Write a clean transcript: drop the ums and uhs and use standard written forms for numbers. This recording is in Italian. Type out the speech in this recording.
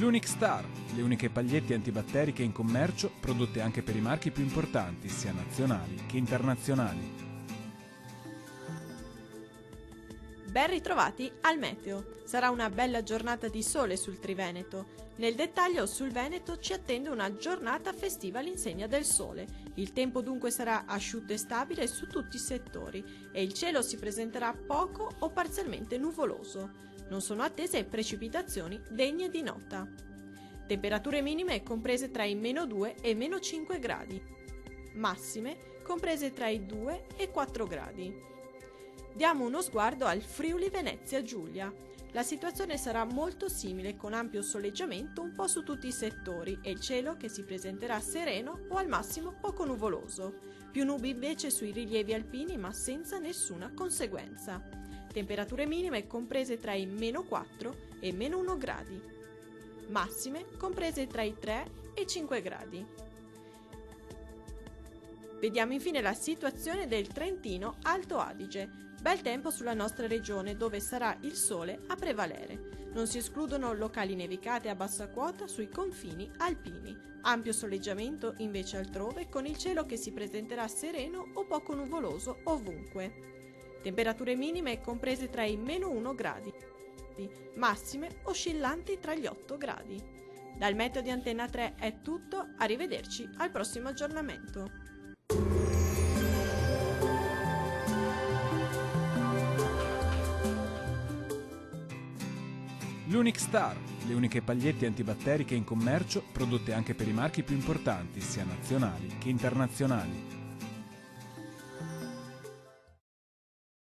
L'Unic Star, le uniche pagliette antibatteriche in commercio, prodotte anche per i marchi più importanti, sia nazionali che internazionali. Ben ritrovati al meteo. Sarà una bella giornata di sole sul Triveneto. Nel dettaglio, sul Veneto ci attende una giornata festiva all'insegna del sole. Il tempo dunque sarà asciutto e stabile su tutti i settori e il cielo si presenterà poco o parzialmente nuvoloso. Non sono attese precipitazioni degne di nota. Temperature minime comprese tra i -2 e -5 gradi. Massime comprese tra i 2 e 4 gradi. Diamo uno sguardo al Friuli Venezia Giulia. La situazione sarà molto simile, con ampio soleggiamento un po' su tutti i settori e il cielo che si presenterà sereno o al massimo poco nuvoloso. Più nubi invece sui rilievi alpini, ma senza nessuna conseguenza. Temperature minime comprese tra i -4 e -1 gradi. Massime comprese tra i 3 e i 5 gradi. Vediamo infine la situazione del Trentino Alto Adige. Bel tempo sulla nostra regione, dove sarà il sole a prevalere. Non si escludono locali nevicate a bassa quota sui confini alpini. Ampio soleggiamento invece altrove, con il cielo che si presenterà sereno o poco nuvoloso ovunque. Temperature minime comprese tra i -1 gradi, massime oscillanti tra gli 8 gradi. Dal meteo di Antenna 3 è tutto, arrivederci al prossimo aggiornamento. L'Unic Star, le uniche pagliette antibatteriche in commercio, prodotte anche per i marchi più importanti, sia nazionali che internazionali.